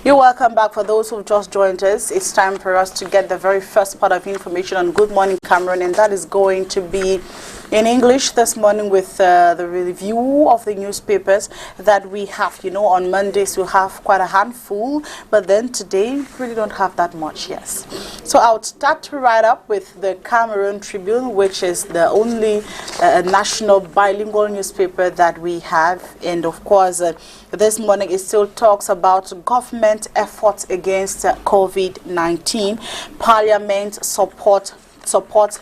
You're welcome back. For those who've just joined us, it's time for us to get the very first part of information on Good Morning Cameroon, and that is going to be in English this morning with the review of the newspapers that we have. You know, on Mondays we'll have quite a handful, but then today we really don't have that much, yes. So I'll start right up with the Cameroon Tribune, which is the only national bilingual newspaper that we have. And of course, this morning it still talks about government efforts against COVID-19, Parliament support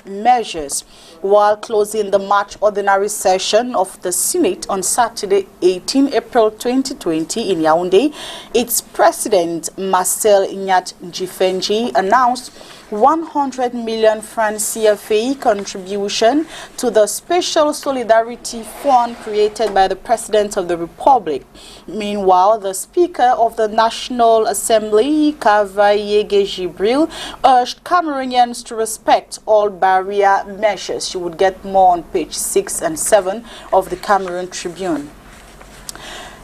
measures, while closing the March ordinary session of the Senate on Saturday, 18 April 2020 in Yaoundé. Its president, Marcel Njifenji, announced 100 million francs CFA contribution to the Special Solidarity Fund created by the President of the Republic. Meanwhile, the Speaker of the National Assembly, Avril, urged Cameroonians to respect all barrier measures. You would get more on page 6 and 7 of the Cameroon Tribune.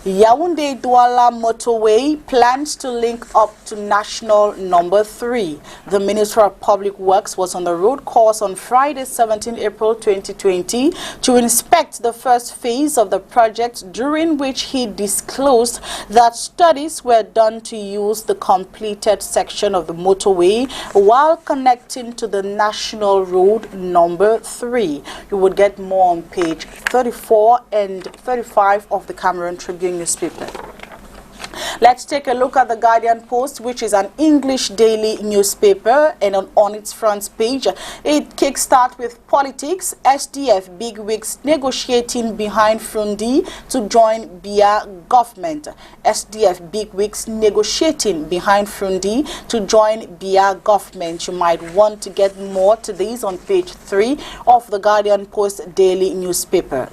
Yaoundé-Douala motorway plans to link up to National Number 3. The Minister of Public Works was on the road course on Friday, 17 April 2020 to inspect the first phase of the project, during which he disclosed that studies were done to use the completed section of the motorway while connecting to the National Road Number 3. You would get more on page 34 and 35 of the Cameroon Tribune newspaper. Let's take a look at the Guardian Post, which is an English daily newspaper, and on its front page, it kickstarts with politics. SDF bigwigs negotiating behind Fru Ndi to join Biya government. SDF bigwigs negotiating behind Fru Ndi to join Biya government. You might want to get more to these on page 3 of the Guardian Post daily newspaper.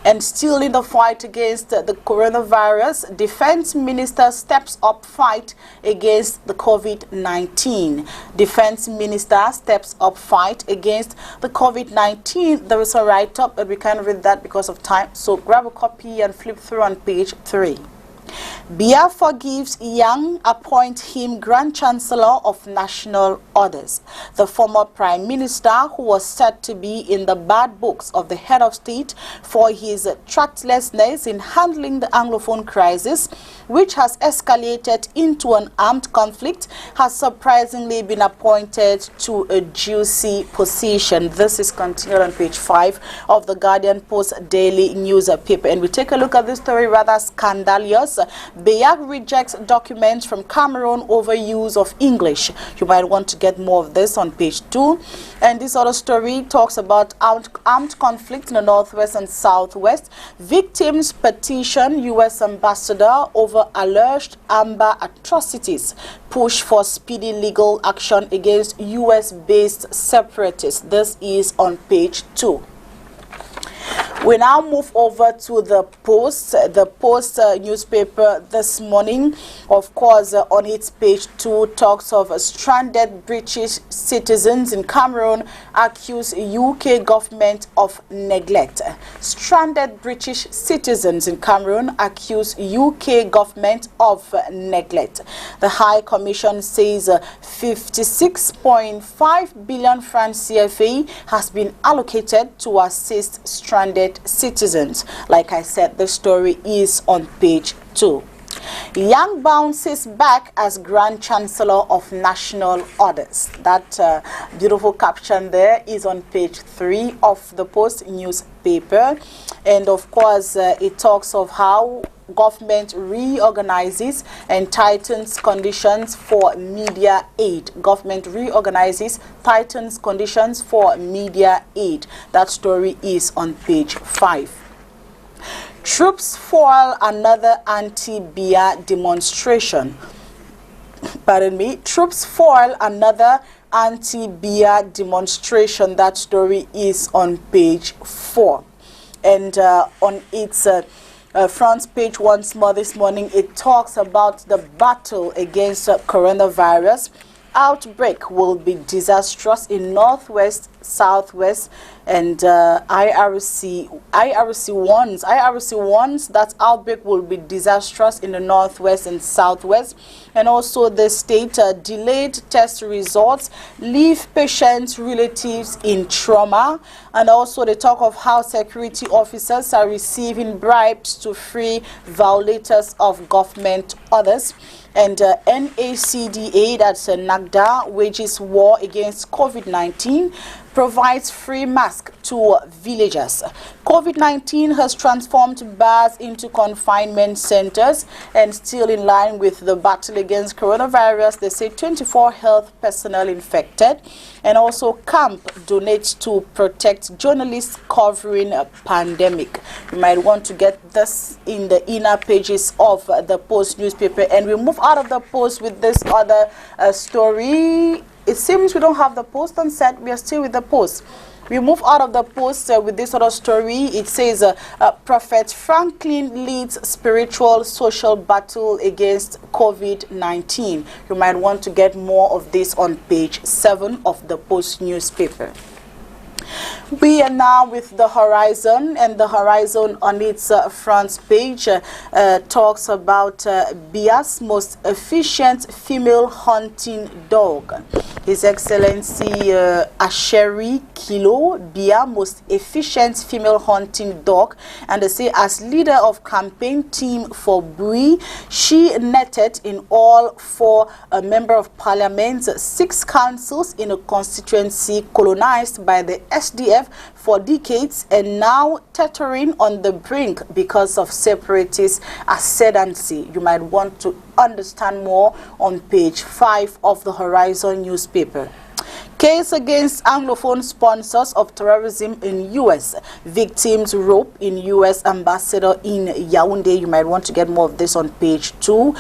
And still in the fight against the coronavirus, Defense Minister steps up fight against the COVID-19. Defense Minister steps up fight against the COVID-19. There is a write-up, but we can't read that because of time. So grab a copy and flip through on page 3. Biya forgives Yang, appoint him Grand Chancellor of National Orders. The former Prime Minister, who was said to be in the bad books of the head of state for his tractlessness in handling the Anglophone crisis, which has escalated into an armed conflict, has surprisingly been appointed to a juicy position. This is continued on page 5 of the Guardian Post daily newspaper. And we take a look at this story, rather scandalous. Biya rejects documents from Cameroon over use of English. You might want to get more of this on page 2. And this other story talks about armed conflict in the northwest and southwest. Victims petition U.S. ambassador over alleged Amber atrocities. Push for speedy legal action against U.S.-based separatists. This is on page 2. We now move over to the Post. The Post newspaper this morning, of course, on its page 2, talks of stranded British citizens in Cameroon accuse UK government of neglect. Stranded British citizens in Cameroon accuse UK government of neglect. The High Commission says 56.5 billion francs CFA has been allocated to assist stranded citizens. Like I said, the story is on page 2. Yang bounces back as Grand Chancellor of National Orders. That beautiful caption there is on page 3 of the Post newspaper. And of course, it talks of how government reorganizes and tightens conditions for media aid. Government reorganizes, tightens conditions for media aid. That story is on page 5. Troops foil another anti-Biya demonstration. Pardon me. Troops foil another anti-Biya demonstration. That story is on page 4. And on its front page once more this morning, it talks about the battle against coronavirus. Outbreak will be disastrous in northwest Southwest, and IRC warns that outbreak will be disastrous in the Northwest and Southwest. And also the state delayed test results leave patients' relatives in trauma. And also they talk of how security officers are receiving bribes to free violators of government orders. And NACDA, that's NACDA, wages war against COVID-19, provides free masks to villagers. COVID-19 has transformed bars into confinement centers, and still in line with the battle against coronavirus, they say 24 health personnel infected. And also camp donates to protect journalists covering a pandemic. You might want to get this in the inner pages of the Post newspaper. And we move out of the Post with this other story. It seems we don't have the Post on set. We are still with the Post. We move out of the Post with this other story. It says Prophet Franklin leads spiritual social battle against COVID-19. You might want to get more of this on page 7 of the Post newspaper. We are now with the Horizon, and the Horizon on its front page talks about Biya's most efficient female hunting dog. His Excellency Asheri Kilo, Biya, most efficient female hunting dog, and they say as leader of campaign team for Bui, she netted in all 4 member of parliament, 6 councils in a constituency colonized by the SDF for decades and now teetering on the brink because of separatist ascendancy. You might want to understand more on page 5 of the Horizon newspaper. Case against Anglophone sponsors of terrorism in U.S. Victims rope in U.S. ambassador in Yaoundé. You might want to get more of this on page 2.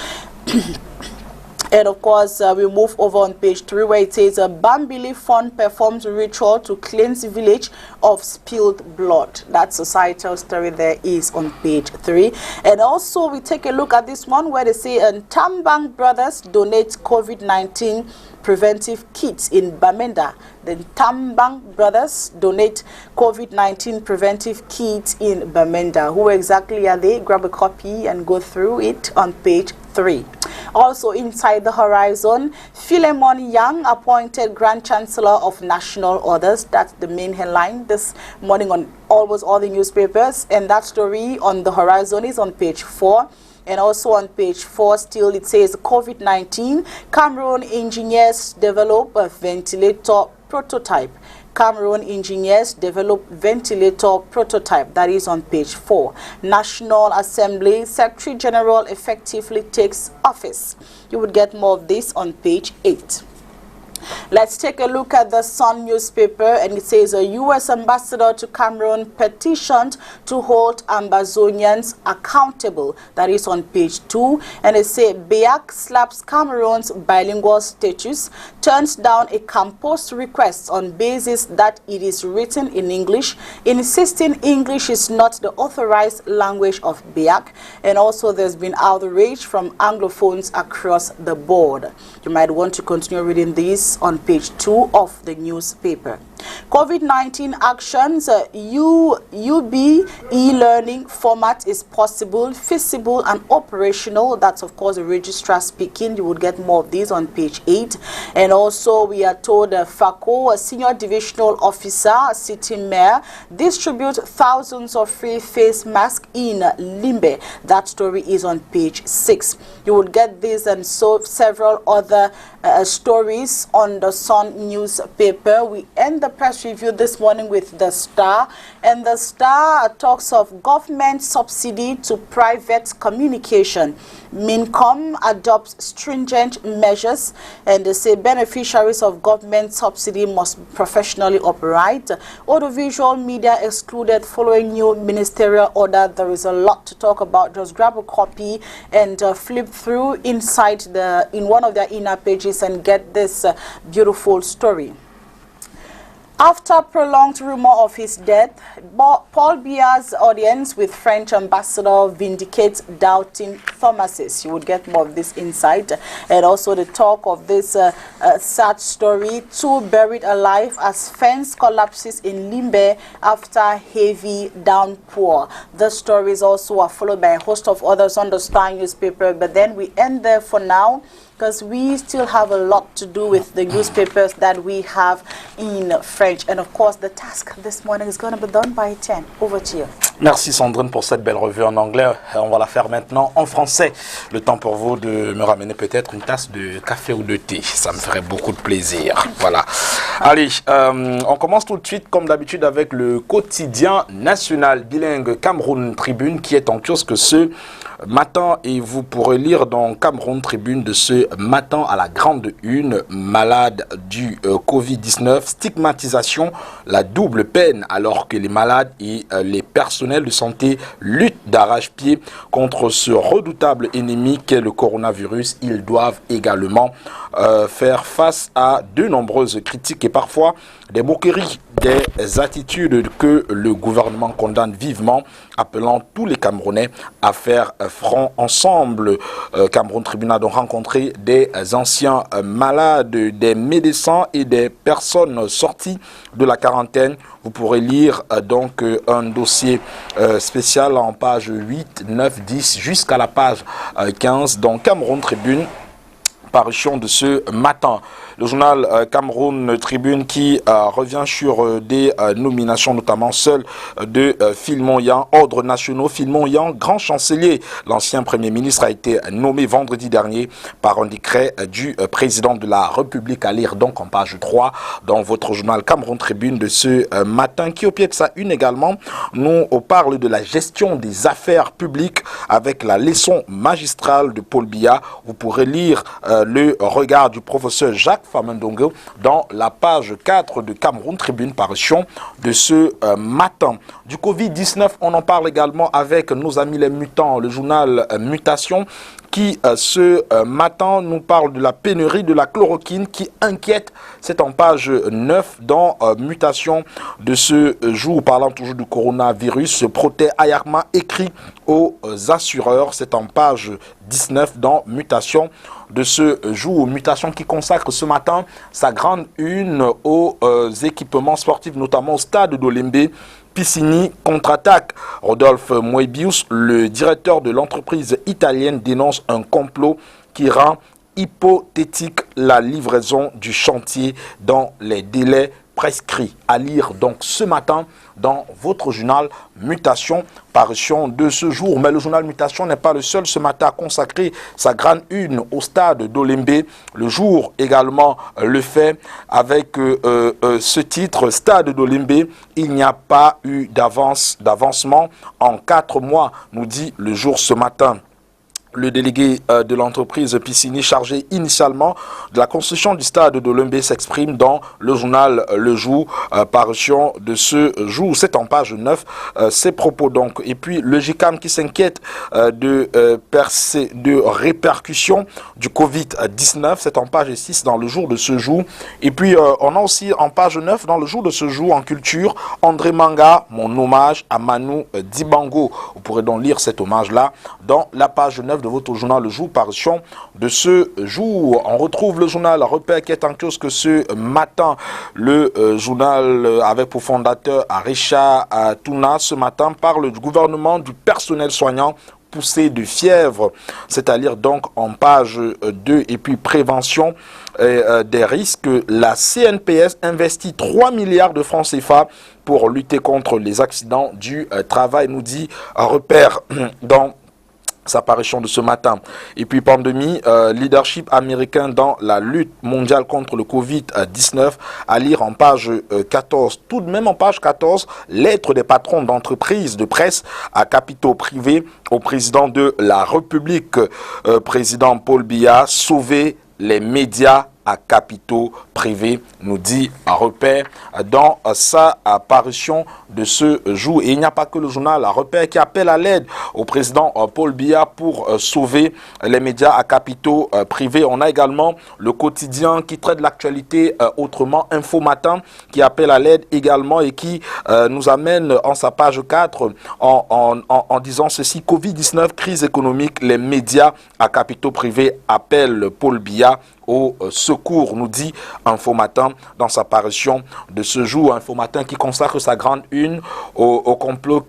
And of course, we move over on page 3 where it says Bambili Fund performs ritual to cleanse village of spilled blood. That societal story there is on page 3. And also we take a look at this one where they say Tambang brothers donate COVID-19 preventive kits in Bamenda. The Tambang brothers donate COVID-19 preventive kits in Bamenda. Who exactly are they? Grab a copy and go through it on page 3. Also inside the Horizon, Philemon Yang appointed Grand Chancellor of National Orders. That's the main headline this morning on almost all the newspapers. And that story on the Horizon is on page 4. And also on page 4 still it says COVID-19, Cameroon engineers develop a ventilator prototype. Cameroon engineers develop ventilator prototype. That is on page 4. National Assembly Secretary General effectively takes office. You would get more of this on page 8. Let's take a look at the Sun newspaper, and it says a U.S. ambassador to Cameroon petitioned to hold Ambazonians accountable. That is on page 2. And it says Biya slaps Cameroon's bilingual status, turns down a campus request on basis that it is written in English, insisting English is not the authorized language of Biya. And also there's been outrage from Anglophones across the board. You might want to continue reading this on page 2 of the newspaper. COVID-19 actions, UB e-learning format is possible, feasible and operational. That's of course the registrar speaking. You would get more of these on page 8. And also we are told FACO, a senior divisional officer, city mayor, distribute thousands of free face masks in Limbe. That story is on page 6. You would get this and so several other stories on the Sun newspaper. We end the press review this morning with the Star, and the Star talks of government subsidy to private communication. Mincom adopts stringent measures, and they say beneficiaries of government subsidy must professionally operate. Audiovisual media excluded following new ministerial order. There is a lot to talk about. Just grab a copy and flip through inside in one of their inner pages and get this beautiful story. After prolonged rumor of his death, Paul Biya's audience with French ambassador vindicates doubting pharmacists. You would get more of this insight. And also the talk of this sad story, 2 buried alive as fence collapses in Limbe after heavy downpour. The stories also are followed by a host of others on the Star newspaper, but then we end there for now, because we still have a lot to do with the newspapers that we have in French. And of course, the task this morning is going to be done by 10. Over to you. Merci Sandrine pour cette belle revue en anglais. On va la faire maintenant en français. Le temps pour vous de me ramener peut-être une tasse de café ou de thé. Ça me ferait beaucoup de plaisir. Voilà. Allez, on commence tout de suite comme d'habitude avec le quotidien national bilingue Cameroon Tribune qui est en kiosque ce matin, et vous pourrez lire dans Cameroon Tribune de ce matin à la grande une: malade du Covid-19, stigmatisation, la double peine alors que les malades et les personnels de santé luttent d'arrache-pied contre ce redoutable ennemi qu'est le coronavirus. Ils doivent également faire face à de nombreuses critiques et parfois des moqueries, des attitudes que le gouvernement condamne vivement, appelant tous les Camerounais à faire front ensemble. Cameroun Tribune a donc rencontré des anciens malades, des médecins et des personnes sorties de la quarantaine. Vous pourrez lire donc un dossier spécial en page 8, 9, 10 jusqu'à la page 15 dans Cameroun Tribune, parution de ce matin. Le journal Cameroun Tribune qui revient sur des nominations, notamment celle de Filmon Yan, ordre nationaux. Filmon Yan, grand chancelier, l'ancien premier ministre, a été nommé vendredi dernier par un décret du président de la République, à lire donc en page 3 dans votre journal Cameroun Tribune de ce matin, qui au pied de sa une également nous parle de la gestion des affaires publiques avec la leçon magistrale de Paul Biya. Vous pourrez lire le regard du professeur Jacques Famendongo dans la page 4 de Cameroun Tribune, parution de ce matin. Du Covid-19, on en parle également avec nos amis les mutants, le journal Mutation, qui ce matin nous parle de la pénurie de la chloroquine qui inquiète. C'est en page 9 dans Mutation de ce jour, parlant toujours du coronavirus. Proté Ayarma écrit aux assureurs. C'est en page 19 dans Mutation de ce jour. Mutation qui consacre ce matin sa grande une aux équipements sportifs, notamment au stade d'Olembe. Piscini contre-attaque. Rodolphe Moebius, le directeur de l'entreprise italienne, dénonce un complot qui rend hypothétique la livraison du chantier dans les délais prescrits. À lire donc ce matin dans votre journal Mutation, parution de ce jour. Mais le journal Mutation n'est pas le seul ce matin à consacrer sa grande une au stade d'Olembe. Le jour également le fait avec ce titre: Stade d'Olembe, il n'y a pas eu d'avancement en 4 mois, nous dit le jour ce matin. Le délégué de l'entreprise Piscini, chargé initialement de la construction du stade d'Olembe, s'exprime dans le journal Le Jour, parution de ce jour. C'est en page 9, ces propos donc. Et puis le GICAM qui s'inquiète de répercussions du Covid-19, c'est en page 6 dans le jour de ce jour. Et puis on a aussi en page 9 dans le jour de ce jour en culture, André Manga, mon hommage à Manu Dibango. Vous pourrez donc lire cet hommage-là dans la page 9 de votre journal Le Jour, parution de ce jour. On retrouve le journal Repère qui est en kiosque ce matin. Le journal avec pour fondateur Richard Touna ce matin parle du gouvernement du personnel soignant poussé de fièvre, c'est-à-dire donc en page 2. Et puis prévention des risques, la CNPS investit 3 milliards de francs CFA pour lutter contre les accidents du travail, nous dit Repère dans sa parution de ce matin. Et puis pandémie, leadership américain dans la lutte mondiale contre le Covid-19, à lire en page 14. Tout de même en page 14, lettre des patrons d'entreprises de presse à capitaux privés au président de la République, président Paul Biya: sauver les médias à capitaux privés, nous dit Repère dans sa parution de ce jour. Et il n'y a pas que le journal Repère qui appelle à l'aide au président Paul Biya pour sauver les médias à capitaux privés. On a également le quotidien qui traite l'actualité autrement, Info Matin, qui appelle à l'aide également et qui nous amène en sa page 4 en disant ceci: Covid-19, crise économique, les médias à capitaux privés appellent Paul Biya au secours, nous dit Info Matin dans sa parution de ce jour. Info Matin qui consacre sa grande une au complot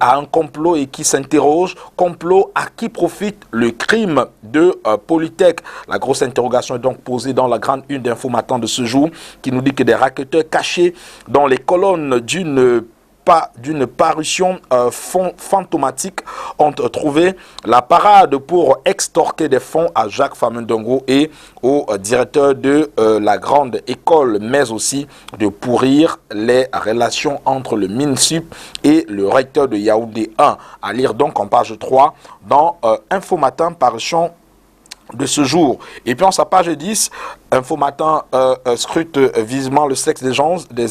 à un complot et qui s'interroge: complot à qui profite le crime de Polytech? La grosse interrogation est donc posée dans la grande une d'Info Matin de ce jour, qui nous dit que des racketteurs cachés dans les colonnes d'une parution fantomatique ont trouvé la parade pour extorquer des fonds à Jacques Famendongo et au directeur de la grande école, mais aussi de pourrir les relations entre le MINSUP et le recteur de Yaoundé 1. À lire donc en page 3 dans Info Matin, parution de ce jour. Et puis en sa page 10, Info Matin scrute vivement le sexe des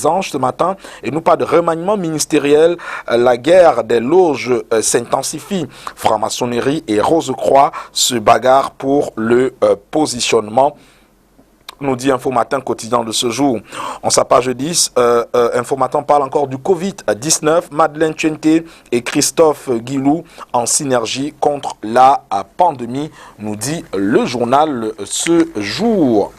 anges ce matin et nous parle de remaniement ministériel. La guerre des loges s'intensifie. Franc-maçonnerie et Rose-Croix se bagarrent pour le positionnement, nous dit Info Matin, quotidien de ce jour. En sa page 10, Info Matin parle encore du Covid-19. Madeleine Tchente et Christophe Guilou en synergie contre la pandémie, nous dit le journal ce jour.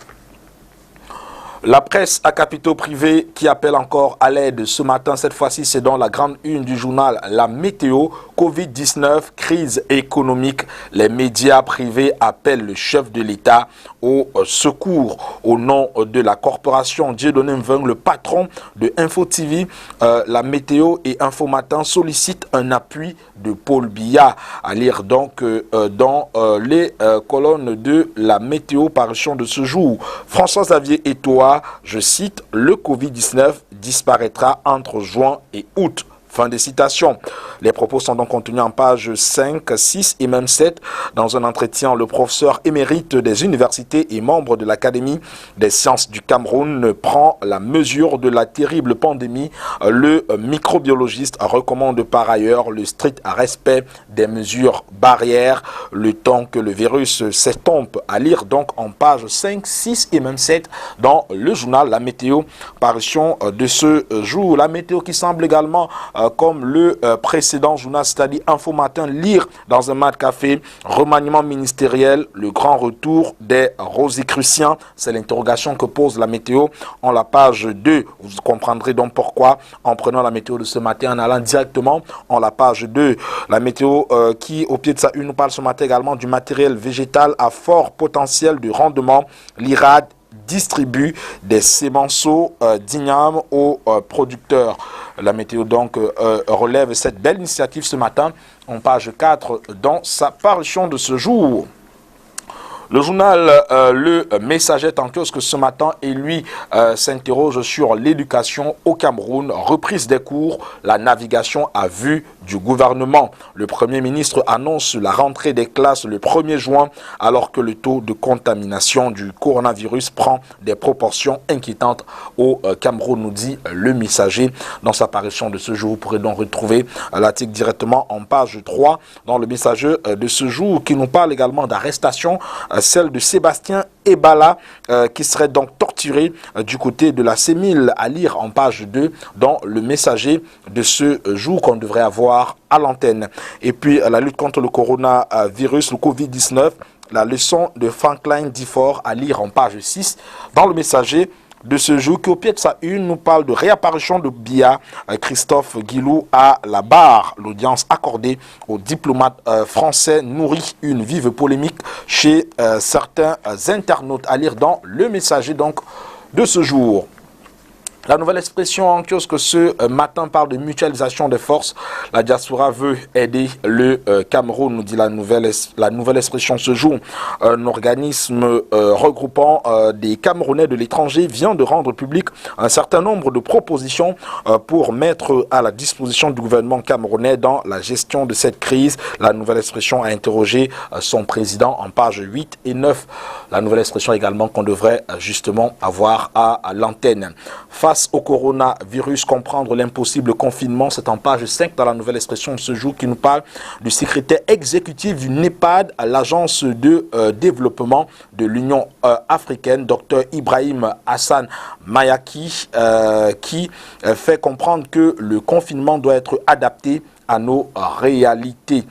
La presse à capitaux privés qui appelle encore à l'aide ce matin. Cette fois-ci, c'est dans la grande une du journal La Météo. Covid-19, crise économique. Les médias privés appellent le chef de l'État au secours. Au nom de la corporation Dieudonné Mveng, le patron de Info TV, La Météo et Info Matin sollicitent un appui de Paul Biya. À lire donc dans les colonnes de La Météo, parution de ce jour. François-Xavier Eto'a, je cite: le Covid-19 disparaîtra entre juin et août. Fin des citations. Les propos sont donc contenus en pages 5, 6 et même 7. Dans un entretien, le professeur émérite des universités et membre de l'Académie des sciences du Cameroun prend la mesure de la terrible pandémie. Le microbiologiste recommande par ailleurs le strict respect des mesures barrières le temps que le virus s'estompe. À lire donc en pages 5, 6 et même 7 dans le journal La Météo, parution de ce jour. La Météo qui semble également comme le précédent journal, c'est-à-dire Info Matin, lire dans un mat café: remaniement ministériel, le grand retour des Rosicruciens. C'est l'interrogation que pose La Météo en la page 2. Vous comprendrez donc pourquoi en prenant La Météo de ce matin, en allant directement en la page 2. La Météo qui, au pied de sa une, nous parle ce matin également du matériel végétal à fort potentiel de rendement. L'IRAD distribue des sémenceaux d'igname aux producteurs. La Météo donc relève cette belle initiative ce matin en page 4 dans sa parution de ce jour. Le journal Le Messager en kiosque ce matin et lui s'interroge sur l'éducation au Cameroun, reprise des cours, la navigation à vue du gouvernement. Le Premier ministre annonce la rentrée des classes le 1er juin alors que le taux de contamination du coronavirus prend des proportions inquiétantes au Cameroun, nous dit Le Messager dans sa parution de ce jour. Vous pourrez donc retrouver l'article directement en page 3 dans Le Messager de ce jour qui nous parle également d'arrestation, celle de Sébastien Ebala qui serait donc torturé du côté de la Sémile, à lire en page 2 dans Le Messager de ce jour qu'on devrait avoir à l'antenne. Et puis la lutte contre le coronavirus, le Covid-19, la leçon de Franklin Difford, à lire en page 6 dans Le Messager de ce jour, qui au pied de sa une nous parle de réapparition de Biya. Christophe Guilou à la barre. L'audience accordée aux diplomates français nourrit une vive polémique chez certains internautes, à lire dans Le Messager donc de ce jour. La nouvelle expression en kiosque ce matin parle de mutualisation des forces. La diaspora veut aider le Cameroun, nous dit la nouvelle expression ce jour. Un organisme regroupant des Camerounais de l'étranger vient de rendre public un certain nombre de propositions pour mettre à la disposition du gouvernement camerounais dans la gestion de cette crise. La nouvelle expression a interrogé son président en pages 8 et 9. La nouvelle expression également qu'on devrait justement avoir à l'antenne. Face au coronavirus, comprendre l'impossible confinement, c'est en page 5 dans la nouvelle expression de ce jour qui nous parle du secrétaire exécutif du NEPAD, l'agence de développement de l'Union africaine, Dr Ibrahim Hassan Mayaki, qui fait comprendre que le confinement doit être adapté à nos réalités.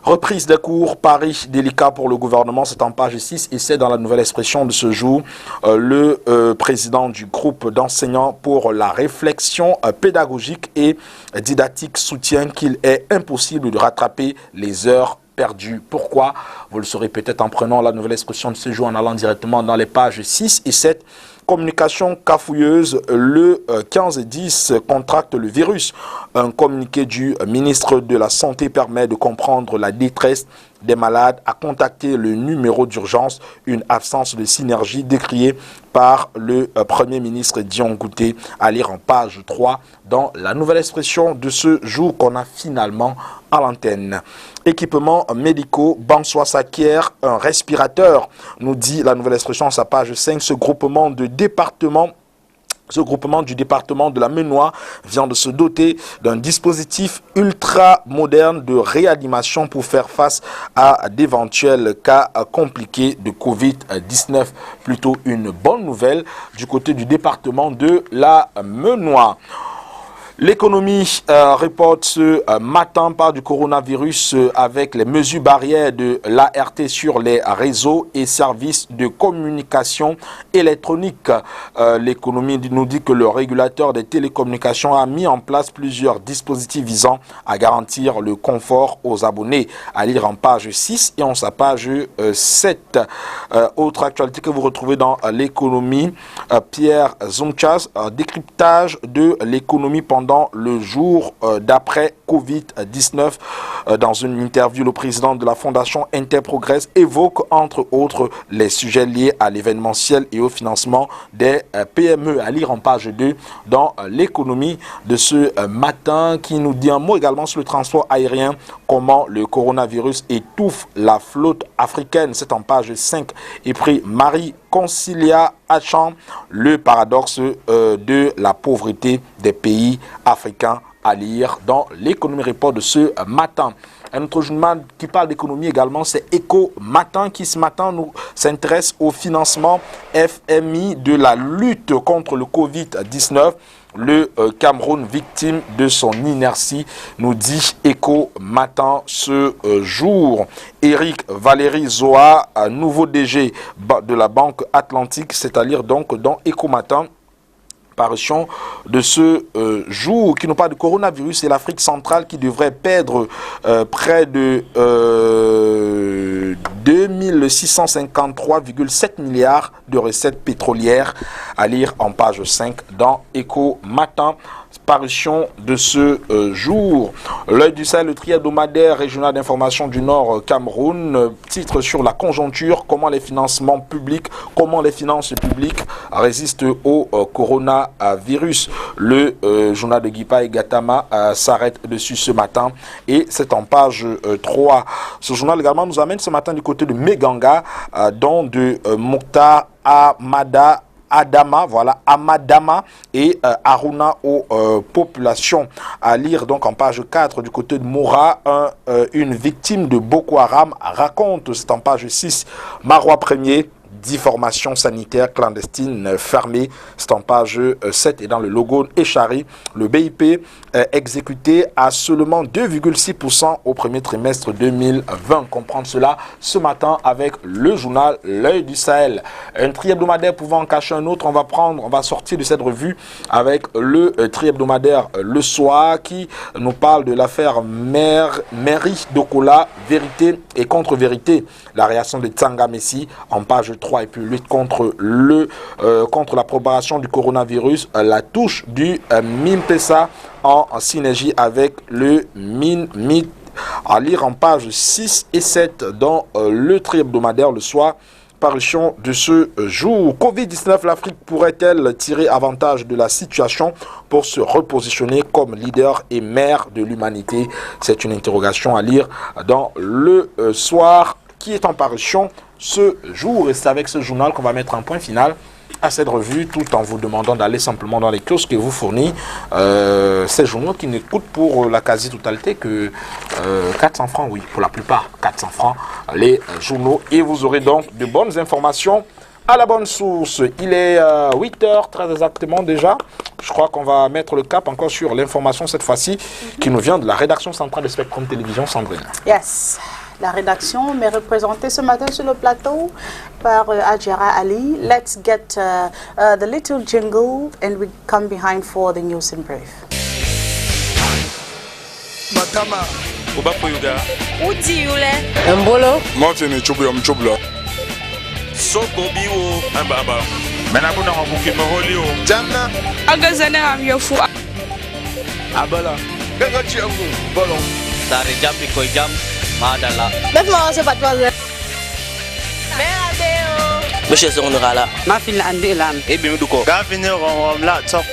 Reprise des cours, Paris délicat pour le gouvernement, c'est en page 6 et c'est dans la nouvelle expression de ce jour. Le président du groupe d'enseignants pour la réflexion pédagogique et didactique soutient qu'il est impossible de rattraper les heures perdues. Pourquoi? Vous le saurez peut-être en prenant la nouvelle expression de ce jour, en allant directement dans les pages 6 et 7. Communication cafouilleuse, le 15-10 contracte le virus. Un communiqué du ministre de la Santé permet de comprendre la détresse des malades à contacter le numéro d'urgence, une absence de synergie décriée par le Premier ministre Dion Gouté, à lire en page 3 dans la nouvelle expression de ce jour qu'on a finalement à l'antenne. Équipements médicaux, Bansois s'acquiert un respirateur, nous dit la nouvelle expression à sa page 5. Ce groupement du département de la Ménois vient de se doter d'un dispositif ultra moderne de réanimation pour faire face à d'éventuels cas compliqués de Covid-19. Plutôt une bonne nouvelle du côté du département de la Ménois. L'économie reporte ce matin par du coronavirus avec les mesures barrières de l'ART sur les réseaux et services de communication électronique. L'économie nous dit que le régulateur des télécommunications a mis en place plusieurs dispositifs visant à garantir le confort aux abonnés. À lire en page 6 et en sa page 7. Autre actualité que vous retrouvez dans l'économie, Pierre Zumchas, décryptage de l'économie pendant le jour d'après Covid-19. Dans une interview, le président de la Fondation Interprogress évoque entre autres les sujets liés à l'événementiel et au financement des PME. À lire en page 2 dans l'économie de ce matin, qui nous dit un mot également sur le transport aérien, comment le coronavirus étouffe la flotte africaine. C'est en page 5. Et puis Marie Concilia Achan, le paradoxe de la pauvreté des pays africains, à lire dans l'économie report de ce matin. Un autre journal qui parle d'économie également, c'est Éco Matin, qui ce matin nous s'intéresse au financement FMI de la lutte contre le Covid-19. Le Cameroun victime de son inertie, nous dit Éco Matin ce jour. Éric Valéry Zoa, nouveau DG de la Banque Atlantique, c'est-à-dire donc dans Éco Matin. Parution de ce jour qui nous parle du coronavirus et l'Afrique centrale qui devrait perdre près de 2653,7 milliards de recettes pétrolières, à lire en page 5 dans Éco Matin. Parution de ce jour. L'œil du Sahel, le tri-hebdomadaire régional d'information du Nord Cameroun, titre sur la conjoncture, comment les finances publiques résistent au coronavirus. Le journal de Guipa et Gatama s'arrête dessus ce matin et c'est en page 3. Ce journal également nous amène ce matin du côté de Meganga, dont de Mokhtar Amadama et Aruna aux populations. À lire donc en page 4 du côté de Moura, une victime de Boko Haram raconte, c'est en page 6, Marois 1er, 10 formations sanitaires clandestines fermées, c'est en page 7 et dans le logo Echari, le BIP exécuté à seulement 2,6% au premier trimestre 2020. Comprendre cela ce matin avec le journal L'œil du Sahel. Un tri-hebdomadaire pouvant en cacher un autre, on va sortir de cette revue avec le tri-hebdomadaire Le Soir qui nous parle de l'affaire Mairie Dokola, vérité et contre-vérité. La réaction de Tsanga Messi en page 3 2023 et puis lutte contre la propagation du coronavirus, la touche du MINPESA en synergie avec le MINMIT, à lire en pages 6 et 7 dans le tri-hebdomadaire le soir. Parution de ce jour. Covid-19, l'Afrique pourrait-elle tirer avantage de la situation pour se repositionner comme leader et mère de l'humanité? C'est une interrogation à lire dans le soir qui est en parution ce jour. Et c'est avec ce journal qu'on va mettre un point final à cette revue, tout en vous demandant d'aller simplement dans les kiosques que vous fournit ces journaux qui ne coûtent pour la quasi-totalité que 400 francs, oui, pour la plupart, 400 francs les journaux. Et vous aurez donc de bonnes informations à la bonne source. Il est 8h très exactement déjà. Je crois qu'on va mettre le cap encore sur l'information cette fois-ci qui nous vient de la rédaction centrale de Spectrum Télévision, Sandrine. Yes. La rédaction m'est représentée ce matin sur le plateau par Adjara Ali. Let's get the little jingle and we come behind for the news in brief. Matama. Oba Poyuga. Uti yule. Mbolo. Martin Chublo Mchublo. Soko biwo ambaba. Mena kuna ngabuki maholi o. Jamna. Agazane amyofu. Abala. Ganga chiangu. Bolon. Dari jampi koi jam. Madala. Maintenant, c'est pas toi. Monsieur Sonogala. Ma fille, Andy Lam. Ebi muduko. Gavinero la top.